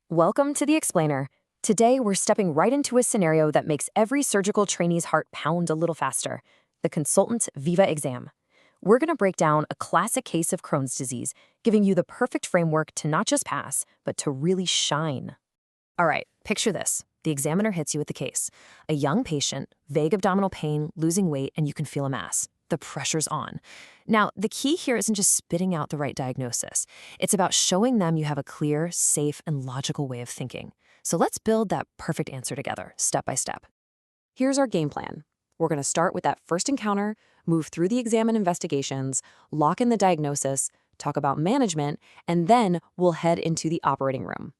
Welcome to the Explainer. Today, we're stepping right into a scenario that makes every surgical trainee's heart pound a little faster: the consultant viva exam. We're going to break down a classic case of Crohn's disease, giving you the perfect framework to not just pass, but to really shine. All right, picture this. The examiner hits you with the case. A young patient, vague abdominal pain, losing weight, and you can feel a mass. The pressure's on. Now, the key here isn't just spitting out the right diagnosis. It's about showing them you have a clear, safe, and logical way of thinking. So let's build that perfect answer together, step by step. Here's our game plan. We're going to start with that first encounter, move through the exam and investigations, lock in the diagnosis, talk about management, and then we'll head into the operating room.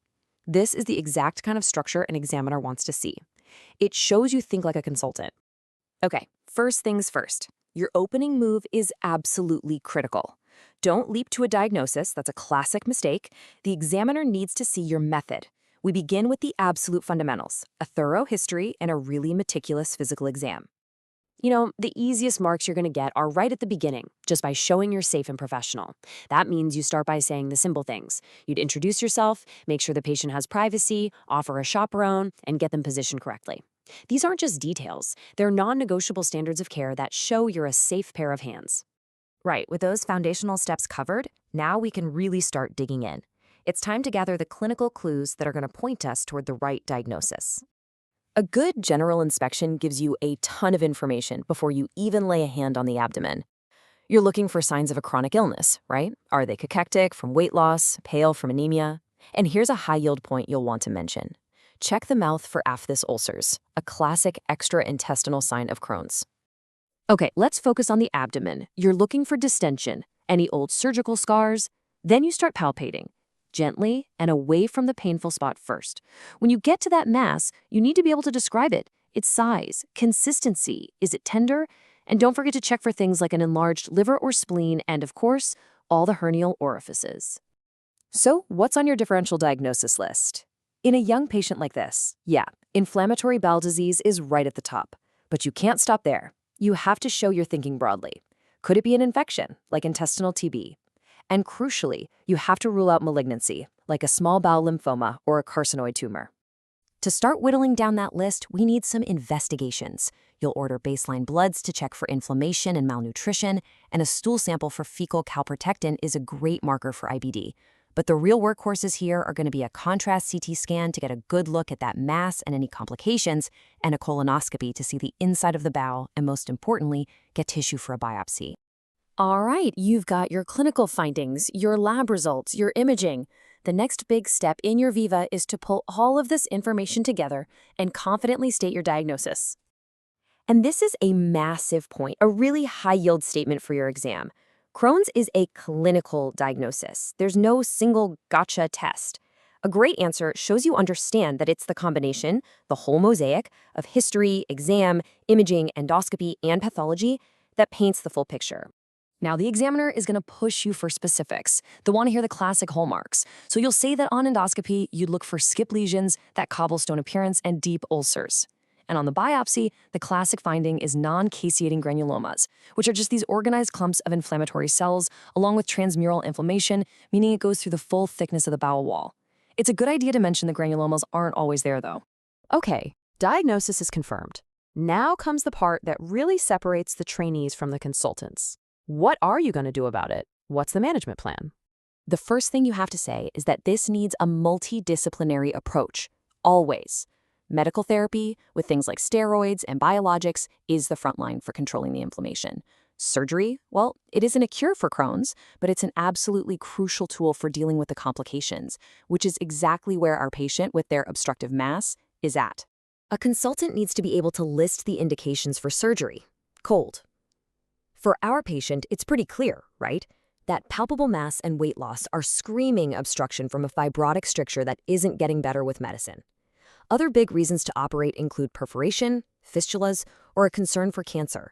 This is the exact kind of structure an examiner wants to see. It shows you think like a consultant. Okay, first things first. Your opening move is absolutely critical. Don't leap to a diagnosis. That's a classic mistake. The examiner needs to see your method. We begin with the absolute fundamentals: a thorough history and a really meticulous physical exam. The easiest marks you're going to get are right at the beginning, just by showing you're safe and professional. That means you start by saying the simple things. You'd introduce yourself, make sure the patient has privacy, offer a chaperone, and get them positioned correctly. These aren't just details. They're non-negotiable standards of care that show you're a safe pair of hands. Right, with those foundational steps covered, now we can really start digging in. It's time to gather the clinical clues that are going to point us toward the right diagnosis. A good general inspection gives you a ton of information before you even lay a hand on the abdomen. You're looking for signs of a chronic illness, right? Are they cachectic from weight loss, pale from anemia? And here's a high-yield point you'll want to mention. Check the mouth for aphthous ulcers, a classic extra-intestinal sign of Crohn's. Okay, let's focus on the abdomen. You're looking for distension, any old surgical scars. Then you start palpating, gently and away from the painful spot first. When you get to that mass, you need to be able to describe it: its size, consistency, is it tender? And don't forget to check for things like an enlarged liver or spleen and, of course, all the hernial orifices. So, what's on your differential diagnosis list? In a young patient like this, inflammatory bowel disease is right at the top. But you can't stop there. You have to show you're thinking broadly. Could it be an infection, like intestinal TB? And crucially, you have to rule out malignancy, like a small bowel lymphoma or a carcinoid tumor. To start whittling down that list, we need some investigations. You'll order baseline bloods to check for inflammation and malnutrition, and a stool sample for fecal calprotectin is a great marker for IBD. But the real workhorses here are going to be a contrast CT scan to get a good look at that mass and any complications, and a colonoscopy to see the inside of the bowel, and most importantly, get tissue for a biopsy. All right, you've got your clinical findings, your lab results, your imaging. The next big step in your Viva is to pull all of this information together and confidently state your diagnosis. And this is a massive point, a really high-yield statement for your exam. Crohn's is a clinical diagnosis. There's no single gotcha test. A great answer shows you understand that it's the combination, the whole mosaic, of history, exam, imaging, endoscopy, and pathology that paints the full picture. Now, the examiner is going to push you for specifics. They'll want to hear the classic hallmarks. So you'll say that on endoscopy, you'd look for skip lesions, that cobblestone appearance, and deep ulcers. And on the biopsy, the classic finding is non-caseating granulomas, which are just these organized clumps of inflammatory cells, along with transmural inflammation, meaning it goes through the full thickness of the bowel wall. It's a good idea to mention the granulomas aren't always there, though. Okay, diagnosis is confirmed. Now comes the part that really separates the trainees from the consultants. What are you going to do about it? What's the management plan? The first thing you have to say is that this needs a multidisciplinary approach, always. Medical therapy, with things like steroids and biologics, is the front line for controlling the inflammation. Surgery, well, it isn't a cure for Crohn's, but it's an absolutely crucial tool for dealing with the complications, which is exactly where our patient with their obstructive mass is at. A consultant needs to be able to list the indications for surgery. Cold. For our patient, it's pretty clear, right? That palpable mass and weight loss are screaming obstruction from a fibrotic stricture that isn't getting better with medicine. Other big reasons to operate include perforation, fistulas, or a concern for cancer.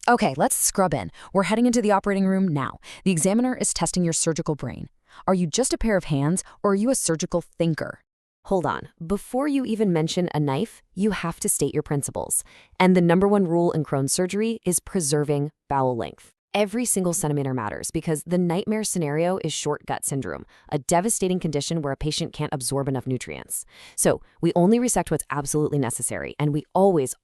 Okay, let's scrub in. We're heading into the operating room now. The examiner is testing your surgical brain. Are you just a pair of hands, or are you a surgical thinker? Hold on. Before you even mention a knife, you have to state your principles. And the #1 rule in Crohn's surgery is preserving bowel length. Every single centimeter matters because the nightmare scenario is short gut syndrome, a devastating condition where a patient can't absorb enough nutrients. So we only resect what's absolutely necessary, and we always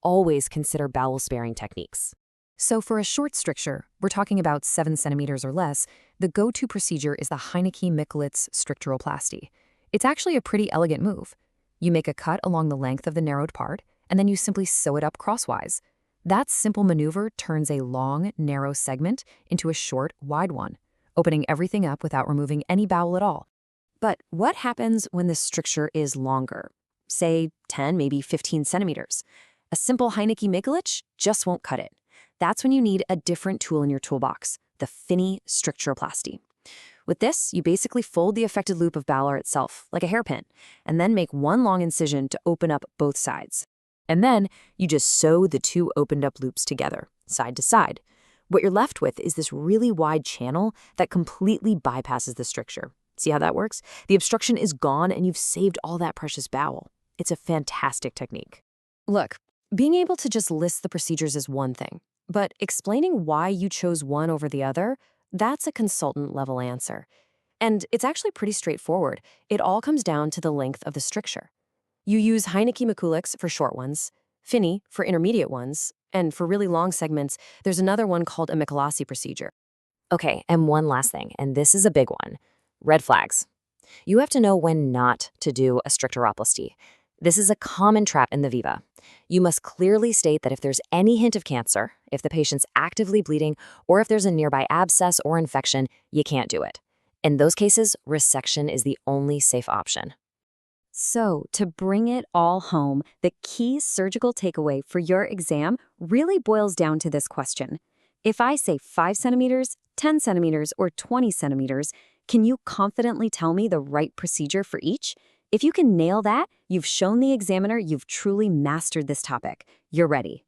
consider bowel-sparing techniques. So for a short stricture, we're talking about 7 centimeters or less, the go-to procedure is the Heineke-Michelitz stricturoplasty. It's actually a pretty elegant move. You make a cut along the length of the narrowed part, and then you simply sew it up crosswise. That simple maneuver turns a long, narrow segment into a short, wide one, opening everything up without removing any bowel at all. But what happens when the stricture is longer? Say 10, maybe 15 centimeters. A simple Heineke-Michelitz just won't cut it. That's when you need a different tool in your toolbox, the Finney stricturoplasty. With this, you basically fold the affected loop of bowel itself, like a hairpin, and then make one long incision to open up both sides. And then you just sew the two opened up loops together, side to side. What you're left with is this really wide channel that completely bypasses the stricture. See how that works? The obstruction is gone and you've saved all that precious bowel. It's a fantastic technique. Look, being able to just list the procedures is one thing, but explaining why you chose one over the other, that's a consultant-level answer. And it's actually pretty straightforward. It all comes down to the length of the stricture. You use Heineke-Michelitz for short ones, Finney for intermediate ones, and for really long segments, there's another one called a Michelasi procedure. Okay, and one last thing, and this is a big one. Red flags. You have to know when not to do a stricturoplasty. This is a common trap in the viva. You must clearly state that if there's any hint of cancer, if the patient's actively bleeding, or if there's a nearby abscess or infection, you can't do it. In those cases, resection is the only safe option. So, to bring it all home, the key surgical takeaway for your exam really boils down to this question. If I say 5 centimeters, 10 centimeters, or 20 centimeters, can you confidently tell me the right procedure for each? If you can nail that, you've shown the examiner you've truly mastered this topic. You're ready.